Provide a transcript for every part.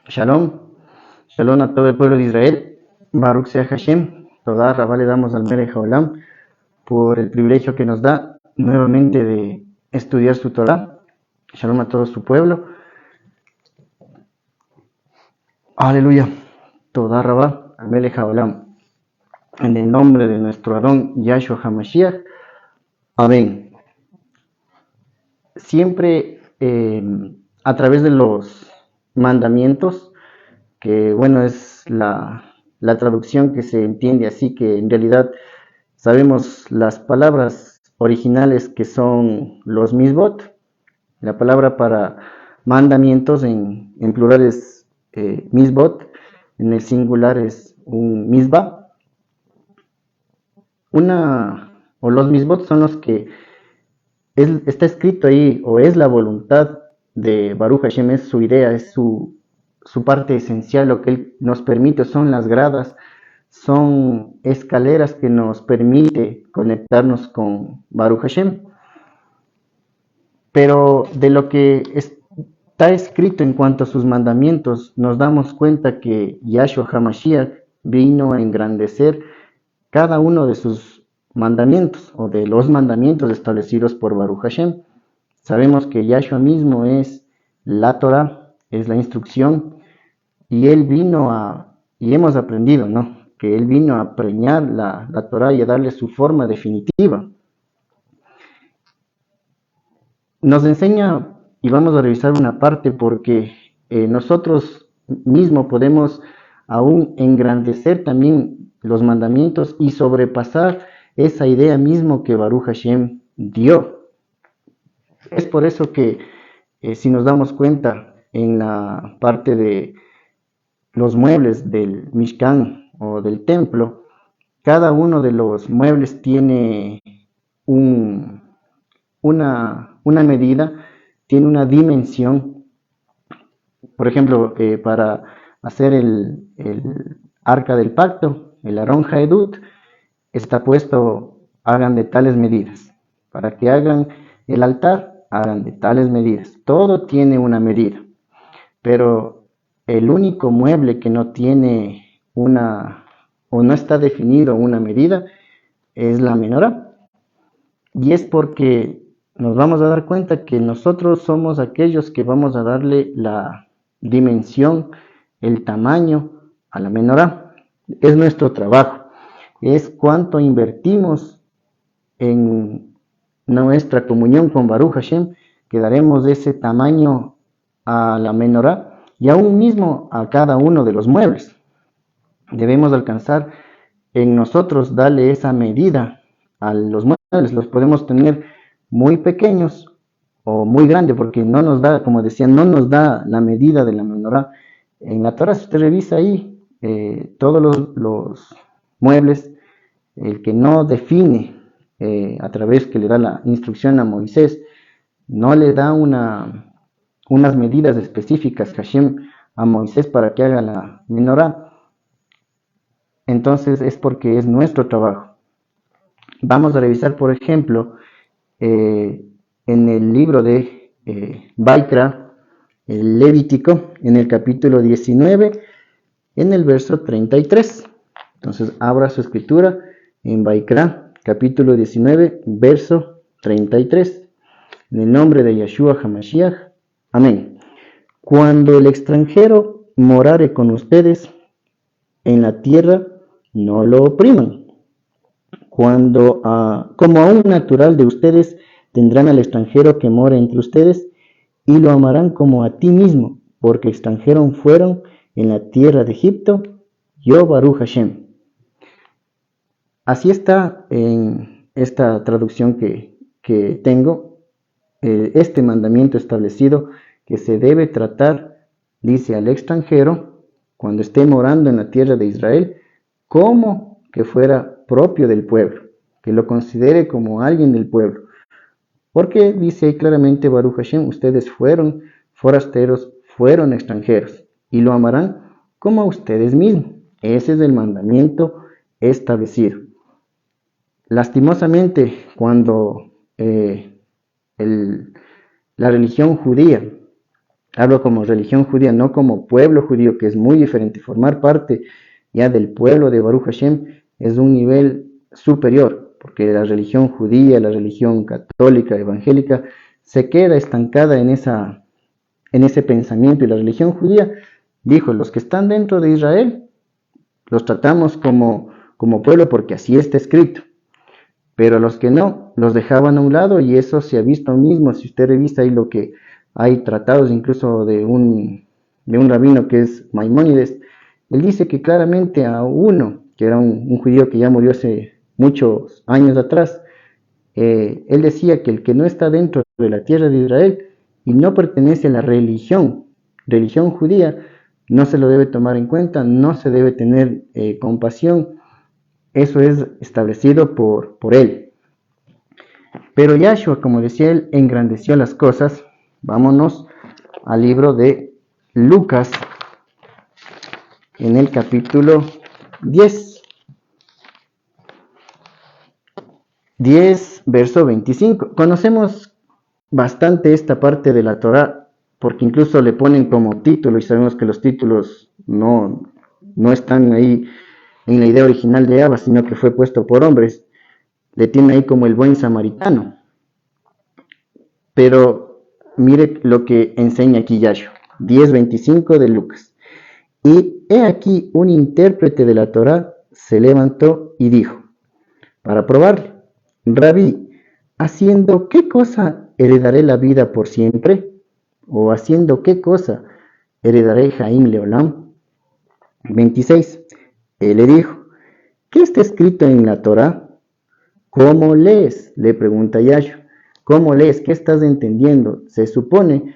Shalom, shalom a todo el pueblo de Israel. Baruch sea Hashem. Toda Rabá le damos al Melech Haolam por el privilegio que nos da nuevamente de estudiar su Torah. Shalom a todo su pueblo. Aleluya. Toda Rabá al Melech Haolam. En el nombre de nuestro Adón Yahshua HaMashiach. Amén. Siempre a través de los mandamientos, que bueno, es la traducción que se entiende así, que en realidad sabemos las palabras originales que son los misbot. La palabra para mandamientos en plural es misbot, en el singular es un misba. Los misbot son los que está escrito ahí, o es la voluntad de Baruch Hashem, es su idea, es su parte esencial. Lo que él nos permite son las gradas, son escaleras que nos permite conectarnos con Baruch Hashem. Pero de lo que está escrito en cuanto a sus mandamientos, nos damos cuenta que Yahshua HaMashiach vino a engrandecer cada uno de sus mandamientos, o de los mandamientos establecidos por Baruch Hashem. Sabemos que Yahshua mismo es la Torah, es la instrucción, y él vino y hemos aprendido, ¿no?, que él vino a preñar la Torah y a darle su forma definitiva. Nos enseña, y vamos a revisar una parte, porque nosotros mismos podemos aún engrandecer también los mandamientos y sobrepasar esa idea mismo que Baruch Hashem dio. Es por eso que si nos damos cuenta en la parte de los muebles del Mishkan o del templo, cada uno de los muebles tiene una medida, tiene una dimensión. Por ejemplo, para hacer el arca del pacto, el Aron Haedut, está puesto, hagan de tales medidas. Para que hagan el altar, hagan de tales medidas. Todo tiene una medida. Pero el único mueble que no tiene o no está definido una medida es la menorá. Y es porque nos vamos a dar cuenta que nosotros somos aquellos que vamos a darle la dimensión, el tamaño a la menorá. Es nuestro trabajo, es cuánto invertimos en nuestra comunión con Baruch Hashem, que daremos ese tamaño a la menorá y aún mismo a cada uno de los muebles. Debemos alcanzar en nosotros darle esa medida a los muebles. Los podemos tener muy pequeños o muy grandes, porque no nos da, como decía, no nos da la medida de la menorá. En la Torah, si usted revisa ahí, todos los muebles, el que no define a través que le da la instrucción a Moisés, no le da unas medidas específicas Hashem a Moisés para que haga la menorá, entonces es porque es nuestro trabajo. Vamos a revisar, por ejemplo, en el libro de Baikra, el Levítico, en el capítulo 19, en el verso 33. Entonces abra su escritura en Baikra, capítulo 19, verso 33. En el nombre de Yahshua HaMashiach. Amén. Cuando el extranjero morare con ustedes en la tierra, no lo opriman. Como a un natural de ustedes, tendrán al extranjero que mora entre ustedes y lo amarán como a ti mismo, porque extranjeros fueron en la tierra de Egipto, yo Baruch Hashem. Así está en esta traducción que tengo, este mandamiento establecido, que se debe tratar, dice, al extranjero, cuando esté morando en la tierra de Israel, como que fuera propio del pueblo, que lo considere como alguien del pueblo. Porque dice claramente Baruch Hashem, ustedes fueron forasteros, fueron extranjeros, y lo amarán como a ustedes mismos. Ese es el mandamiento establecido. Lastimosamente, cuando la religión judía Hablo como religión judía, no como pueblo judío, que es muy diferente. Formar parte ya del pueblo de Baruch Hashem es un nivel superior, porque la religión judía, la religión católica, evangélica, se queda estancada en ese pensamiento. Y la religión judía dijo, los que están dentro de Israel, los tratamos como pueblo porque así está escrito. Pero los que no, los dejaban a un lado, y eso se ha visto mismo. Si usted revisa ahí lo que hay tratados incluso de un rabino que es Maimónides, él dice que claramente a uno, que era un judío que ya murió hace muchos años atrás, él decía que el que no está dentro de la tierra de Israel y no pertenece a la religión judía, no se lo debe tomar en cuenta, no se debe tener compasión. Eso es establecido por él. Pero Yahshua, como decía él, engrandeció las cosas. Vámonos al libro de Lucas, en el capítulo 10, verso 25. Conocemos bastante esta parte de la Torá, porque incluso le ponen como título, y sabemos que los títulos no están ahí en la idea original de Abba, sino que fue puesto por hombres. Le tiene ahí como el buen samaritano. Pero mire lo que enseña aquí Yahshua, 10:25 de Lucas. Y he aquí un intérprete de la Torá se levantó y dijo, para probarle, Rabí, ¿haciendo qué cosa heredaré la vida por siempre? ¿O haciendo qué cosa heredaré Jaim Leolam? 26. Él le dijo, ¿qué está escrito en la Torá? ¿Cómo lees? Le pregunta Yahshua. ¿Cómo lees? ¿Qué estás entendiendo? Se supone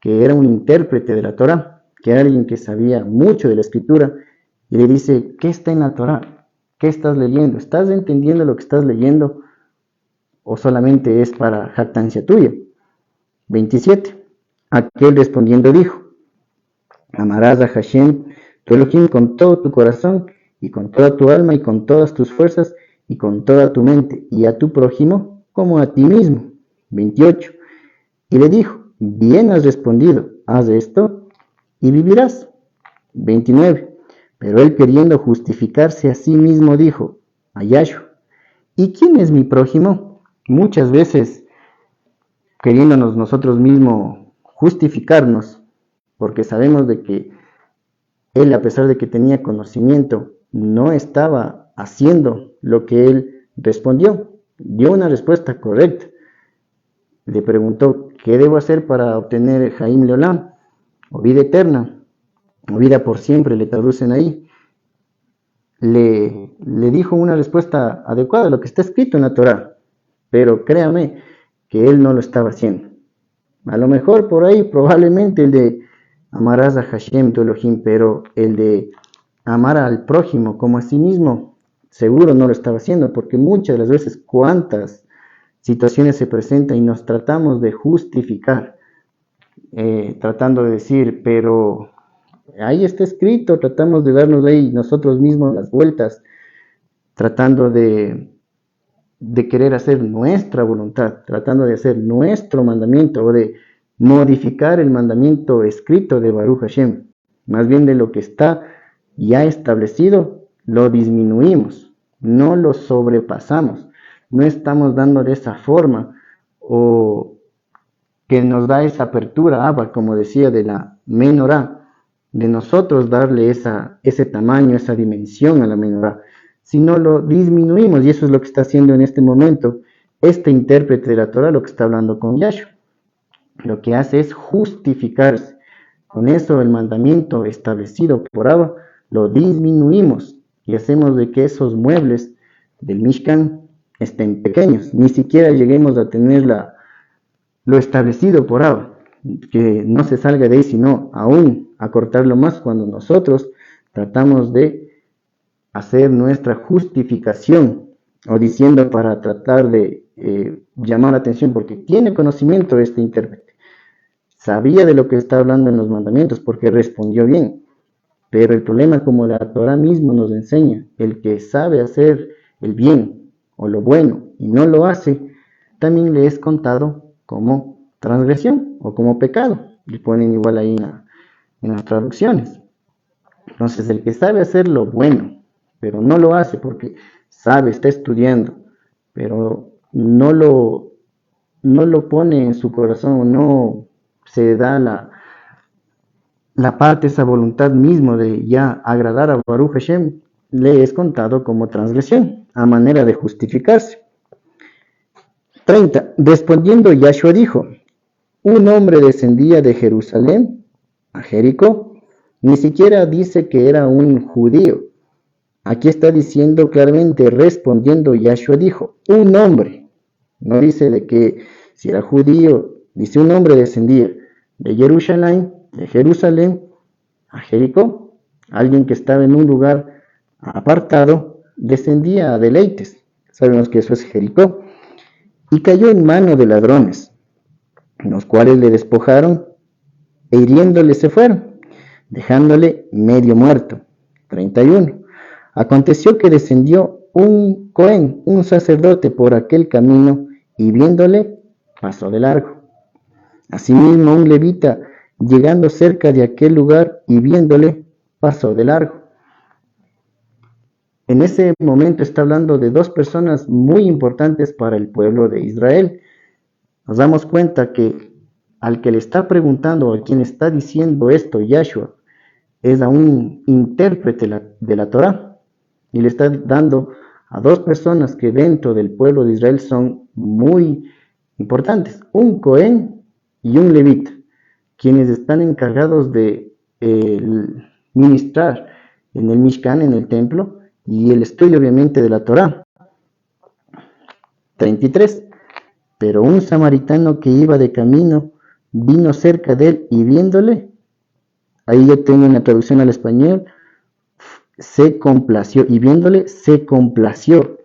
que era un intérprete de la Torá, que era alguien que sabía mucho de la escritura, y le dice, ¿qué está en la Torá? ¿Qué estás leyendo? ¿Estás entendiendo lo que estás leyendo o solamente es para jactancia tuya? 27. Aquel respondiendo dijo, amarás a Hashem, tu Elohim, con todo tu corazón, y con toda tu alma, y con todas tus fuerzas, y con toda tu mente, y a tu prójimo como a ti mismo. 28. Y le dijo, bien has respondido, haz esto y vivirás. 29. Pero él, queriendo justificarse a sí mismo, dijo a Yahshua, ¿y quién es mi prójimo? Muchas veces queriéndonos nosotros mismos justificarnos, porque sabemos de que él, a pesar de que tenía conocimiento, no estaba haciendo lo que él respondió. Dio una respuesta correcta. Le preguntó, ¿qué debo hacer para obtener Jaim Leolam? O vida eterna, o vida por siempre, le traducen ahí. Le dijo una respuesta adecuada a lo que está escrito en la Torá, pero créame que él no lo estaba haciendo. A lo mejor por ahí, probablemente el de amarás a Hashem tu Elohim, pero el de amar al prójimo como a sí mismo, seguro no lo estaba haciendo, porque muchas de las veces cuántas situaciones se presentan y nos tratamos de justificar, tratando de decir, pero ahí está escrito, tratamos de darnos ahí nosotros mismos las vueltas, tratando de querer hacer nuestra voluntad, tratando de hacer nuestro mandamiento o de modificar el mandamiento escrito de Baruch Hashem. Más bien de lo que está ya establecido, lo disminuimos, no lo sobrepasamos, no estamos dando de esa forma o que nos da esa apertura, como decía, de la menorá, de nosotros darle ese tamaño, esa dimensión a la menorá, sino lo disminuimos, y eso es lo que está haciendo en este momento este intérprete de la Torah, lo que está hablando con Yahshua. Lo que hace es justificarse. Con eso el mandamiento establecido por Abba lo disminuimos y hacemos de que esos muebles del Mishkan estén pequeños, ni siquiera lleguemos a tener lo establecido por Abba, que no se salga de ahí, sino aún acortarlo más cuando nosotros tratamos de hacer nuestra justificación o diciendo para tratar de llamar la atención, porque tiene conocimiento este intérprete, sabía de lo que está hablando en los mandamientos porque respondió bien, pero el problema, como la Torah mismo nos enseña, el que sabe hacer el bien o lo bueno y no lo hace, también le es contado como transgresión o como pecado. le ponen igual ahí en las traducciones. Entonces, el que sabe hacer lo bueno, pero no lo hace porque sabe, está estudiando, pero no lo pone en su corazón, no se da la parte, esa voluntad mismo de ya agradar a Baruch Hashem, le es contado como transgresión, a manera de justificarse. 30. Respondiendo Yahshua dijo, un hombre descendía de Jerusalén a Jericó, ni siquiera dice que era un judío. Aquí está diciendo claramente, respondiendo Yahshua dijo, un hombre, no dice de que si era judío, dice un hombre descendía de Jerusalén a Jericó, alguien que estaba en un lugar apartado, descendía a deleites, sabemos que eso es Jericó, y cayó en mano de ladrones, los cuales le despojaron e hiriéndole se fueron, dejándole medio muerto. 31. Aconteció que descendió un Cohen, un sacerdote, por aquel camino, y viéndole, pasó de largo. Asimismo, un levita, llegando cerca de aquel lugar y viéndole, pasó de largo. En ese momento está hablando de dos personas muy importantes para el pueblo de Israel. Nos damos cuenta que al que le está preguntando, a quien está diciendo esto, Yahshua, es a un intérprete de la Torá, y le está dando a dos personas que dentro del pueblo de Israel son muy importantes, un Cohen y un levita, quienes están encargados de ministrar en el Mishkan, en el templo, y el estudio obviamente de la Torá. 33. Pero un samaritano que iba de camino vino cerca de él y viéndole, ahí yo tengo una traducción al español, se complació, y viéndole se complació.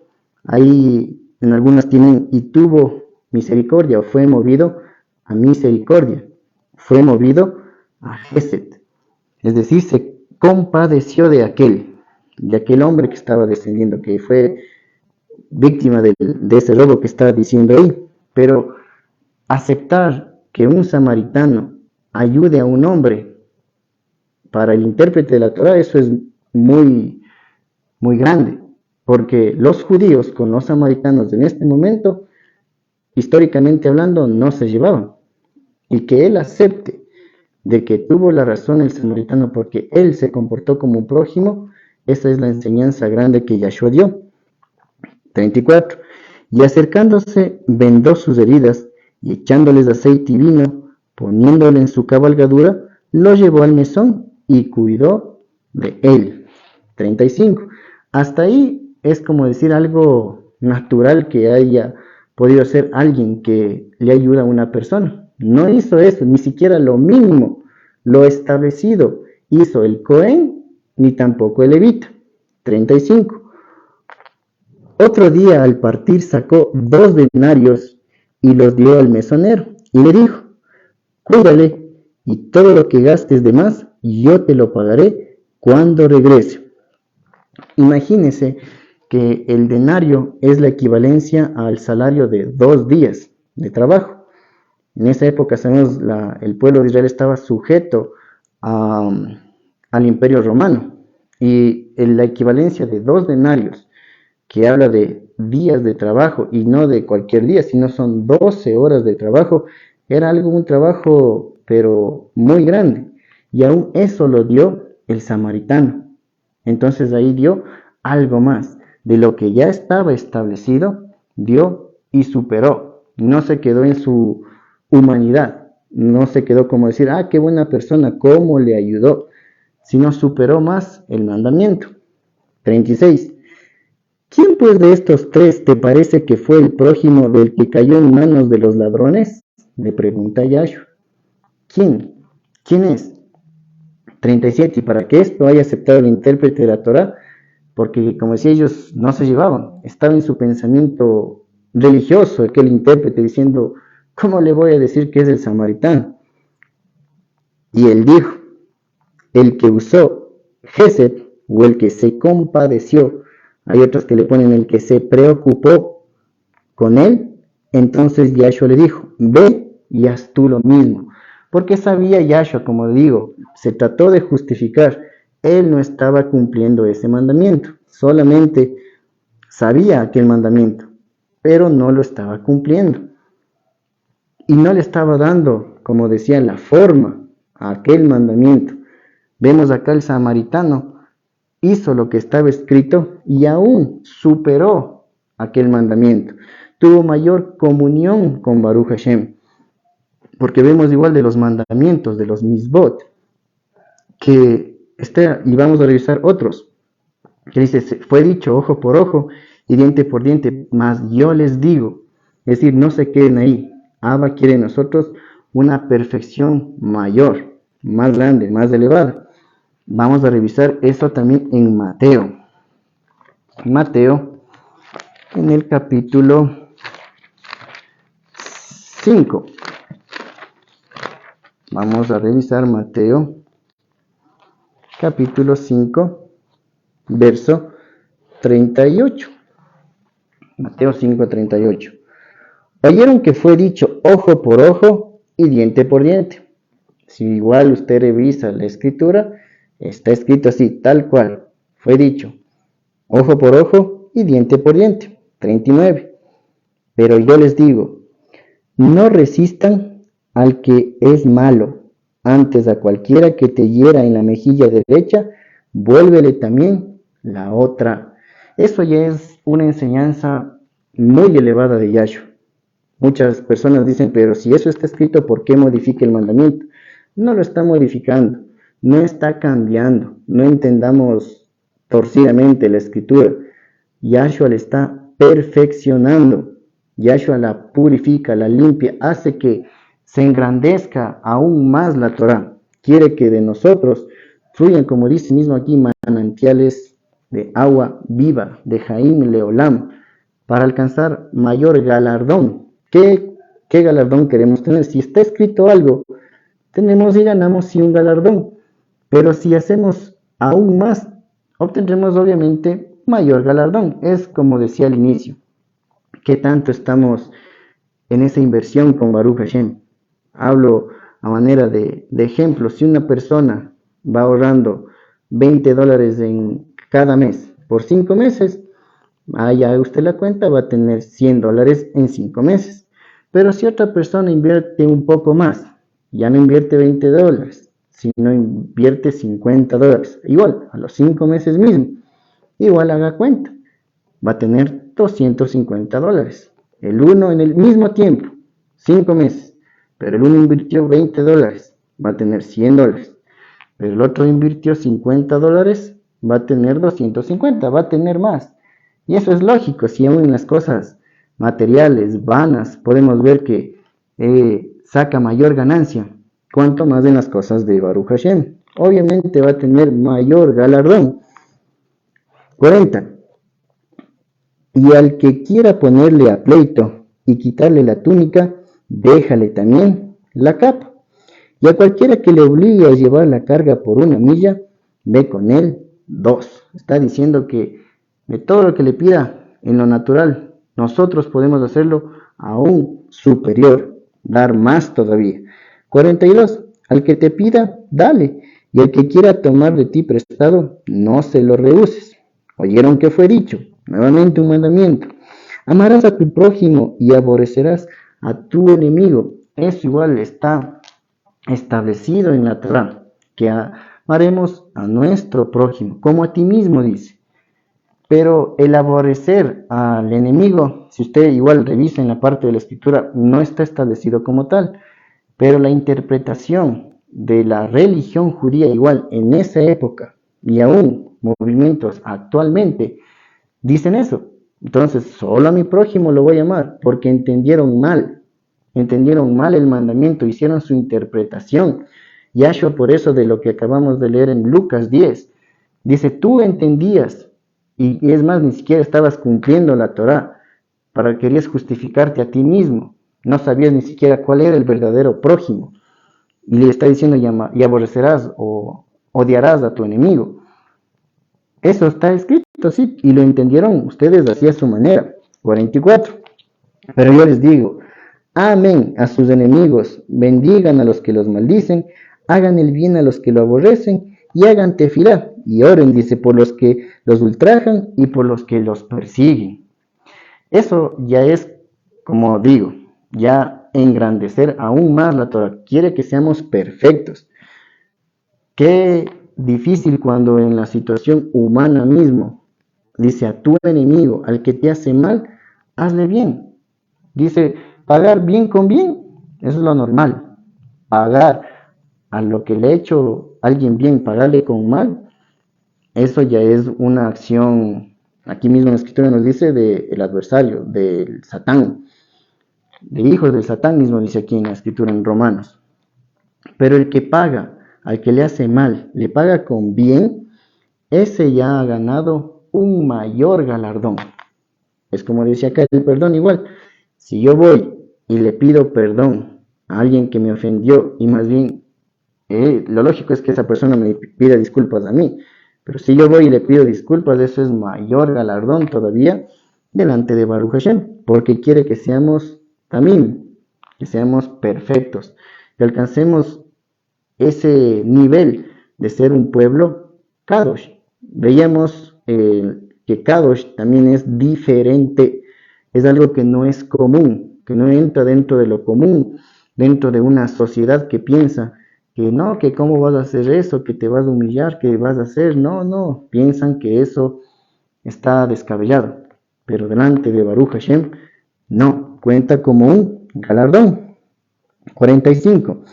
Ahí en algunas tienen y tuvo misericordia, o fue movido a misericordia, fue movido a Gesed, es decir, se compadeció de aquel hombre que estaba descendiendo, que fue víctima de ese robo que estaba diciendo ahí. Pero aceptar que un samaritano ayude a un hombre para el intérprete de la Torá, eso es muy, muy grande, porque los judíos con los samaritanos en este momento, históricamente hablando, no se llevaban, y que él acepte de que tuvo la razón el samaritano porque él se comportó como un prójimo, esa es la enseñanza grande que Yahshua dio. 34. Y acercándose vendó sus heridas, y echándoles aceite y vino, poniéndole en su cabalgadura, lo llevó al mesón y cuidó de él. 35. Hasta ahí es como decir algo natural que haya podido hacer alguien que le ayuda a una persona. No hizo eso, ni siquiera lo mínimo, lo establecido hizo el Cohen, ni tampoco el levita. 35. Otro día al partir sacó 2 denarios y los dio al mesonero y le dijo, cuídale, y todo lo que gastes de más yo te lo pagaré cuando regrese. Imagínese que el denario es la equivalencia al salario de 2 días de trabajo. En esa época, sabemos, el pueblo de Israel estaba sujeto al imperio romano, y la equivalencia de 2 denarios, que habla de días de trabajo y no de cualquier día, sino son 12 horas de trabajo, era un trabajo pero muy grande, y aún eso lo dio el samaritano. Entonces ahí dio algo más de lo que ya estaba establecido, dio y superó, no se quedó en su humanidad, no se quedó como decir, qué buena persona, cómo le ayudó, sino superó más el mandamiento. 36. ¿Quién pues de estos 3 te parece que fue el prójimo del que cayó en manos de los ladrones? Le pregunta Yahshua. ¿Quién? ¿Quién es? 37. Y para que esto haya aceptado el intérprete de la Torá, porque como decía, ellos no se llevaban, estaba en su pensamiento religioso aquel intérprete diciendo, ¿cómo le voy a decir que es el samaritano? Y él dijo, el que usó Gesed, o el que se compadeció, hay otros que le ponen el que se preocupó con él. Entonces Yahshua le dijo, ve y haz tú lo mismo, porque sabía Yahshua, como digo, se trató de justificar, él no estaba cumpliendo ese mandamiento, solamente sabía aquel mandamiento, pero no lo estaba cumpliendo. Y no le estaba dando, como decía, la forma a aquel mandamiento. Vemos acá el samaritano hizo lo que estaba escrito y aún superó aquel mandamiento. Tuvo mayor comunión con Baruch Hashem. Porque vemos igual de los mandamientos, de los misbot, y vamos a revisar otros, que dice, fue dicho ojo por ojo y diente por diente, mas yo les digo, es decir, no se queden ahí. Abba quiere en nosotros una perfección mayor, más grande, más elevada. Vamos a revisar esto también en Mateo. Mateo, en el capítulo 5. Vamos a revisar Mateo, capítulo 5, verso 38. Mateo 5, 38. Oyeron que fue dicho ojo por ojo y diente por diente. Si igual usted revisa la escritura, está escrito así, tal cual. Fue dicho ojo por ojo y diente por diente. 39. Pero yo les digo, no resistan al que es malo. Antes a cualquiera que te hiera en la mejilla derecha, vuélvele también la otra. Eso ya es una enseñanza muy elevada de Yahshua. Muchas personas dicen, pero si eso está escrito, ¿por qué modifica el mandamiento? No lo está modificando, no está cambiando. No entendamos torcidamente la escritura. Yahshua la está perfeccionando. Yahshua la purifica, la limpia, hace que se engrandezca aún más la Torah. Quiere que de nosotros fluyan, como dice mismo aquí, manantiales de agua viva, de Jaim Leolam, para alcanzar mayor galardón. ¿Qué galardón queremos tener? Si está escrito algo, tenemos y ganamos sí un galardón, pero si hacemos aún más, obtendremos obviamente mayor galardón. Es como decía al inicio, ¿qué tanto estamos en esa inversión con Baruch Hashem? Hablo a manera de ejemplo. Si una persona va ahorrando $20 en cada mes por 5 meses, ya usted la cuenta, va a tener $100 en 5 meses. Pero si otra persona invierte un poco más, ya no invierte $20, sino invierte $50, igual a los 5 meses mismo, igual haga cuenta, va a tener $250. El uno en el mismo tiempo, 5 meses, pero el uno invirtió $20, va a tener $100, pero el otro invirtió $50, va a tener 250, va a tener más. Y eso es lógico, si aún en las cosas materiales, vanas, podemos ver que saca mayor ganancia, cuanto más en las cosas de Baruch Hashem. Obviamente va a tener mayor galardón. 40. Y al que quiera ponerle a pleito y quitarle la túnica, déjale también la capa. Y a cualquiera que le obligue a llevar la carga por 1 milla, ve con él 2. Está diciendo que de todo lo que le pida en lo natural, nosotros podemos hacerlo aún superior, dar más todavía. 42. Al que te pida, dale, y al que quiera tomar de ti prestado, no se lo rehuses. Oyeron que fue dicho, nuevamente un mandamiento. Amarás a tu prójimo y aborrecerás a tu enemigo. Eso igual está establecido en la Torah, que amaremos a nuestro prójimo, como a ti mismo, dice. Pero el aborrecer al enemigo, si usted igual revisa en la parte de la escritura, no está establecido como tal. Pero la interpretación de la religión judía igual en esa época y aún movimientos actualmente dicen eso. Entonces, solo a mi prójimo lo voy a amar porque entendieron mal el mandamiento, hicieron su interpretación. Yahshua, por eso de lo que acabamos de leer en Lucas 10, dice, tú entendías, y es más, ni siquiera estabas cumpliendo la Torah, querías justificarte a ti mismo, no sabías ni siquiera cuál era el verdadero prójimo, y le está diciendo, y aborrecerás o odiarás a tu enemigo. Eso está escrito, sí, y lo entendieron ustedes así a su manera. 44. Pero yo les digo, amen a sus enemigos, bendigan a los que los maldicen, hagan el bien a los que lo aborrecen y hagan tefilá y oren, dice, por los que los ultrajan y por los que los persiguen. Eso ya es, como digo, ya engrandecer aún más la Torah. Quiere que seamos perfectos. Qué difícil cuando en la situación humana mismo dice a tu enemigo, al que te hace mal, hazle bien. Dice, pagar bien con bien, eso es lo normal. Pagar a lo que le ha hecho alguien bien, pagarle con mal, eso ya es una acción, aquí mismo en la escritura nos dice, del adversario, del Satán, de hijos del Satán mismo dice aquí en la escritura en Romanos. Pero el que paga al que le hace mal, le paga con bien, ese ya ha ganado un mayor galardón. Es como decía acá el perdón igual. Si yo voy y le pido perdón a alguien que me ofendió y más bien lo lógico es que esa persona me pida disculpas a mí, pero si yo voy y le pido disculpas, eso es mayor galardón todavía delante de Baruch Hashem, porque quiere que seamos también, que seamos perfectos, que alcancemos ese nivel de ser un pueblo Kadosh. Veíamos que Kadosh también es diferente, es algo que no es común, que no entra dentro de lo común, dentro de una sociedad que piensa que no, que cómo vas a hacer eso, que te vas a humillar, que vas a hacer, no, piensan que eso está descabellado, pero delante de Baruch Hashem, no, cuenta como un galardón. 45.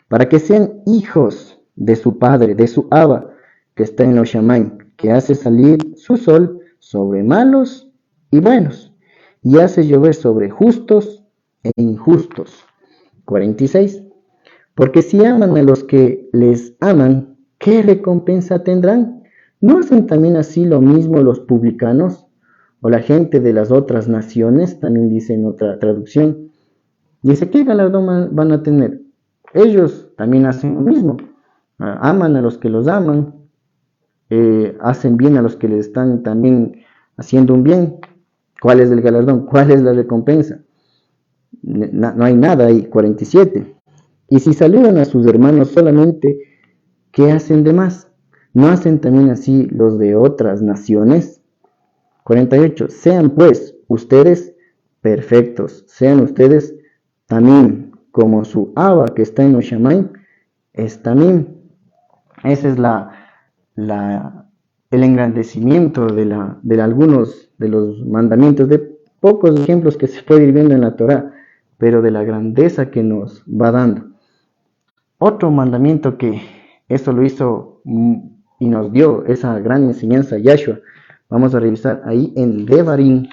Para que sean hijos de su padre, de su Abba, que está en los Shamaim, que hace salir su sol sobre malos y buenos, y hace llover sobre justos e injustos. 46. Porque si aman a los que les aman, ¿qué recompensa tendrán? ¿No hacen también así lo mismo los publicanos? O la gente de las otras naciones, también dice en otra traducción. Dice, ¿qué galardón van a tener? Ellos también hacen lo mismo. Aman a los que los aman, hacen bien a los que les están también haciendo un bien. ¿Cuál es el galardón? ¿Cuál es la recompensa? No hay nada ahí. 47. Y si saludan a sus hermanos solamente, ¿qué hacen de más? ¿No hacen también así los de otras naciones? 48. Sean pues ustedes perfectos, sean ustedes también como su Abba que está en los Shamaim, es también. Ese es el engrandecimiento de algunos de los mandamientos, de pocos ejemplos que se puede ir viendo en la Torah, pero de la grandeza que nos va dando. Otro mandamiento que eso lo hizo y nos dio esa gran enseñanza Yahshua, vamos a revisar ahí en Devarim.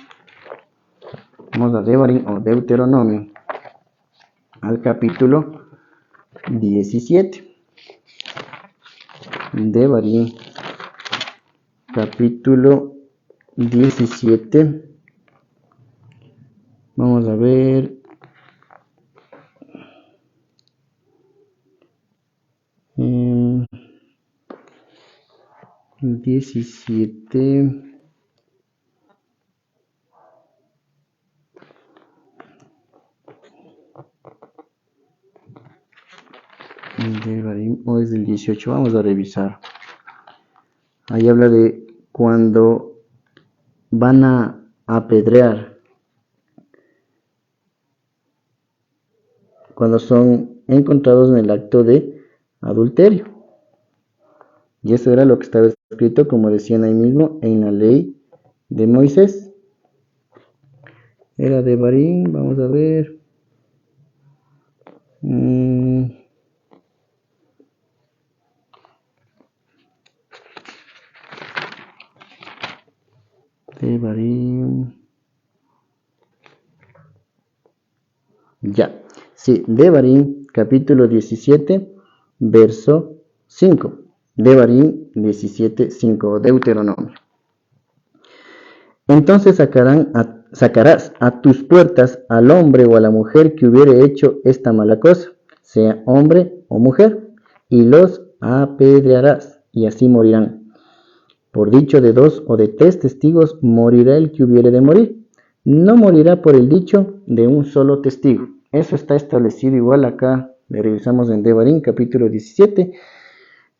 Vamos a Devarim o Deuteronomio, al capítulo 17. Devarim, capítulo 17. Vamos a ver. Eh, 17. O es del 18, vamos a revisar. Ahí habla de cuando van a apedrear, cuando son encontrados en el acto de adulterio. Y eso era lo que estaba escrito, como decían ahí mismo, en la ley de Moisés. Era de Barín, vamos a ver. Devarim. Ya. Sí, Devarim, capítulo 17, verso 5. Devarim 17, 5, Deuteronomio. Entonces sacarás a tus puertas al hombre o a la mujer que hubiere hecho esta mala cosa, sea hombre o mujer, y los apedrearás, y así morirán. Por dicho de 2 o de 3 testigos morirá el que hubiere de morir. No morirá por el dicho de un solo testigo. Eso está establecido igual acá, le revisamos en Devarim, capítulo 17,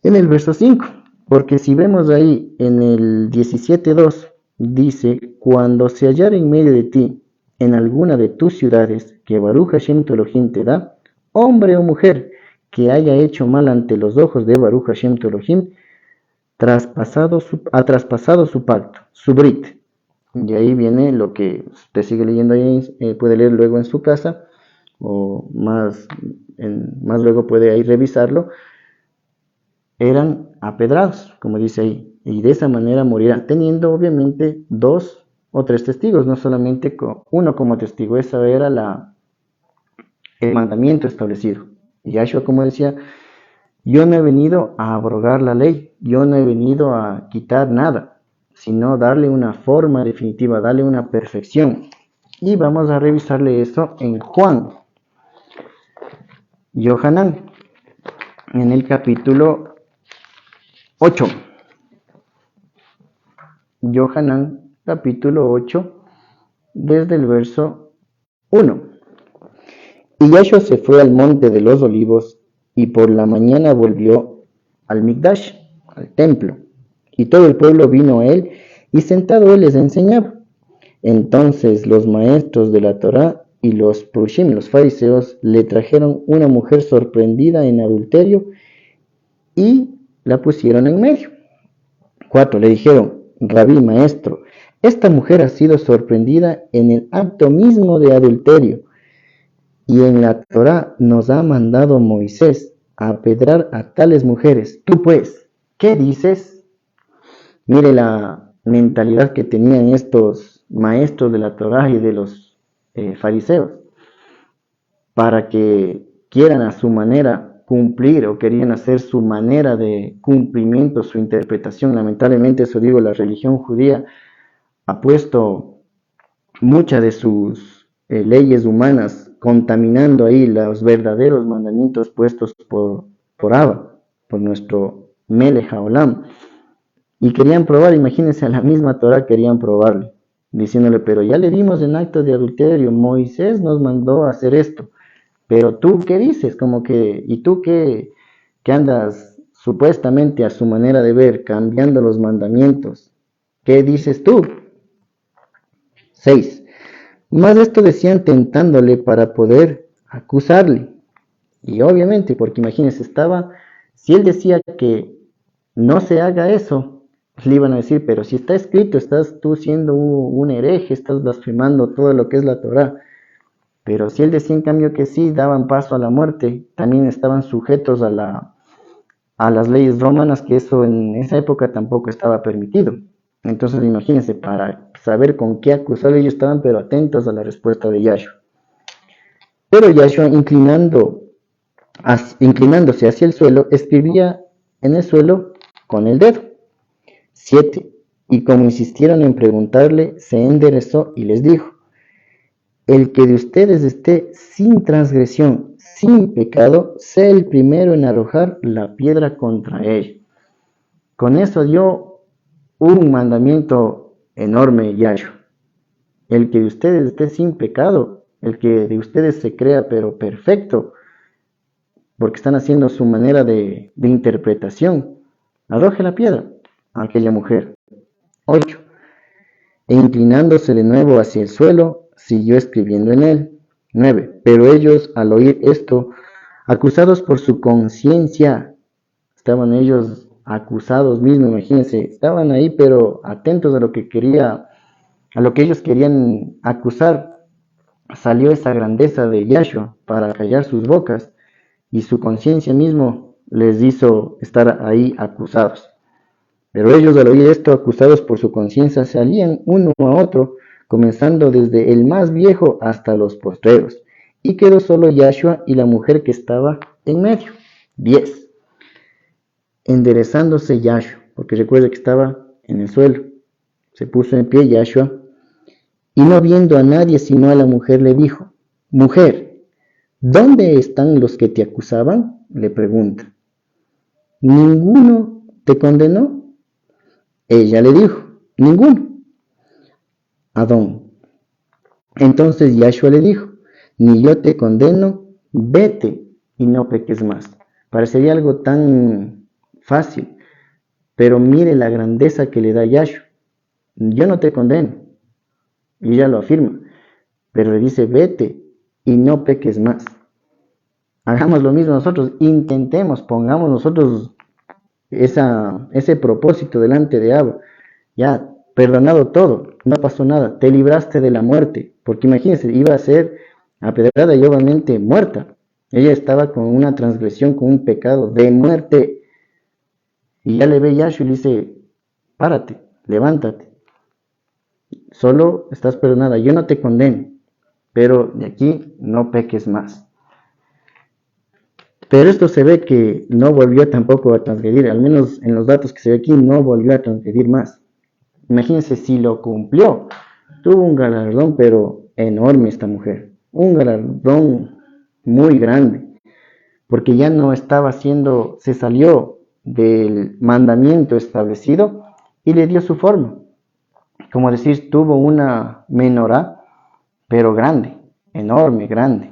en el verso 5. Porque si vemos ahí en el 17:2, dice, cuando se hallara en medio de ti, en alguna de tus ciudades, que Baruch Hashem tu Elohim te da, hombre o mujer, que haya hecho mal ante los ojos de Baruch Hashem tu Elohim, ha traspasado su pacto, su brit. Y ahí viene lo que usted sigue leyendo ahí, puede leer luego en su casa, o más luego puede ahí revisarlo. Eran apedrados, como dice ahí, y de esa manera morirán, teniendo obviamente 2 o 3 testigos, no solamente uno como testigo. Ese era el mandamiento establecido. Y Yahshua, como decía, yo no he venido a abrogar la ley, yo no he venido a quitar nada, sino darle una forma definitiva, darle una perfección. Y vamos a revisarle eso en Juan, Yohanan, en el capítulo 8. Yohanan, capítulo 8, desde el verso 1. Y Yahshua se fue al monte de los olivos, y por la mañana volvió al Mikdash, al templo, y todo el pueblo vino a él, y sentado él les enseñaba. Entonces los maestros de la Torá y los prushim, los fariseos, le trajeron una mujer sorprendida en adulterio, y la pusieron en medio. 4. Le dijeron, Rabí, maestro, esta mujer ha sido sorprendida en el acto mismo de adulterio, y en la Torá nos ha mandado Moisés a apedrar a tales mujeres. Tú pues, ¿qué dices? Mire la mentalidad que tenían estos maestros de la Torá y de los fariseos, para que quieran a su manera cumplir, o querían hacer su manera de cumplimiento, su interpretación. Lamentablemente, eso digo, la religión judía ha puesto muchas de sus leyes humanas, contaminando ahí los verdaderos mandamientos puestos por Abba, por nuestro Melech Haolam. Y querían probar, imagínense, a la misma Torah querían probarle, diciéndole, pero ya le dimos en acto de adulterio, Moisés nos mandó a hacer esto, pero tú qué dices, como que, y tú que andas supuestamente a su manera de ver, cambiando los mandamientos, ¿qué dices tú? 6. Más de esto decían tentándole para poder acusarle. Y obviamente, porque imagínense, si él decía que no se haga eso, le iban a decir, pero si está escrito, estás tú siendo un hereje, estás blasfemando todo lo que es la Torá. Pero si él decía en cambio que sí, daban paso a la muerte, también estaban sujetos a las leyes romanas, que eso en esa época tampoco estaba permitido. Entonces imagínense, para saber con qué acusarle, ellos estaban pero atentos a la respuesta de Yahshua. Pero Yahshua, inclinándose hacia el suelo, escribía en el suelo con el dedo. 7. Y como insistieron en preguntarle, se enderezó y les dijo, el que de ustedes esté sin transgresión, sin pecado, sea el primero en arrojar la piedra contra él. Con eso dio un mandamiento enorme Yahshua. El que de ustedes esté sin pecado, el que de ustedes se crea pero perfecto, porque están haciendo su manera de interpretación, arroje la piedra a aquella mujer. 8. E inclinándose de nuevo hacia el suelo, siguió escribiendo en él. 9. Pero ellos, al oír esto, acusados por su conciencia, estaban ellos acusados mismos, imagínense, estaban ahí pero atentos a lo que ellos querían acusar. Salió esa grandeza de Yahshua para callar sus bocas, y su conciencia mismo les hizo estar ahí acusados. Pero ellos, al oír esto, acusados por su conciencia, salían uno a otro, comenzando desde el más viejo hasta los postreros, y quedó solo Yahshua y la mujer que estaba en medio. 10. Enderezándose Yahshua, porque recuerde que estaba en el suelo, se puso en pie Yahshua, y no viendo a nadie sino a la mujer, le dijo, mujer, ¿dónde están los que te acusaban? Le pregunta. ¿Ninguno te condenó? Ella le dijo, ninguno. Adón. Entonces Yahshua le dijo, ni yo te condeno, vete y no peques más. Parecería algo tan fácil, pero mire la grandeza que le da Yahshua. Yo no te condeno, y ella lo afirma, pero le dice, vete y no peques más. Hagamos lo mismo nosotros, intentemos, pongamos nosotros ese propósito delante de Abba. Ya, perdonado todo, no pasó nada, te libraste de la muerte, porque imagínense, iba a ser apedreada y obviamente muerta. Ella estaba con una transgresión, con un pecado de muerte. Y ya le ve Yahshua y le dice, párate, levántate, solo estás perdonada, yo no te condeno, pero de aquí no peques más. Pero esto se ve que no volvió tampoco a transgredir, al menos en los datos que se ve aquí, no volvió a transgredir más. Imagínense si lo cumplió. Tuvo un galardón, pero enorme esta mujer. Un galardón muy grande. Porque ya no estaba haciendo, se salió del mandamiento establecido y le dio su forma. Como decir, tuvo una menorá, pero grande, enorme, grande.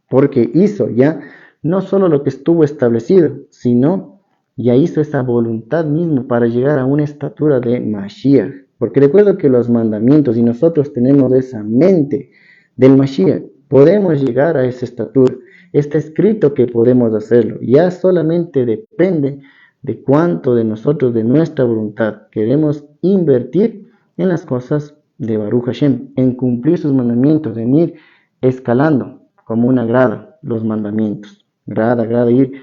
Porque hizo ya no solo lo que estuvo establecido, sino ya hizo esa voluntad misma para llegar a una estatura de Mashiach. Porque recuerdo que los mandamientos, y nosotros tenemos esa mente del Mashiach, podemos llegar a esa estatura. Está escrito que podemos hacerlo. Ya solamente depende de cuánto de nosotros, de nuestra voluntad, queremos invertir en las cosas de Baruch Hashem, en cumplir sus mandamientos, en ir escalando como una grada los mandamientos, grada, ir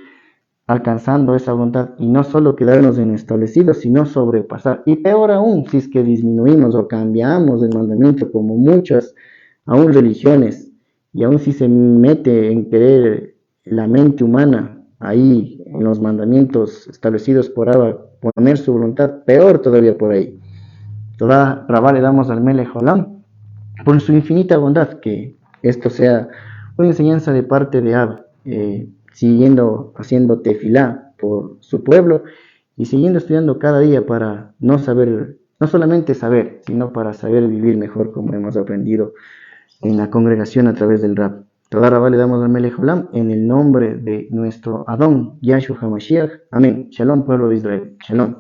alcanzando esa voluntad y no solo quedarnos en establecido, sino sobrepasar. Y peor aún, si es que disminuimos o cambiamos el mandamiento, como muchas aún religiones, y aún si se mete en querer la mente humana ahí en los mandamientos establecidos por Abba, poner su voluntad, peor todavía por ahí. Toda Rabá le damos al Melech Olam por su infinita bondad, que esto sea una enseñanza de parte de Abba, siguiendo haciendo tefilá por su pueblo y siguiendo estudiando cada día para no solamente saber, sino para saber vivir mejor, como hemos aprendido en la congregación a través del rap. Toda Rabá le damos al Melech Olam en el nombre de nuestro Adón, Yahshua HaMashiach. Amén. Shalom, pueblo de Israel. Shalom.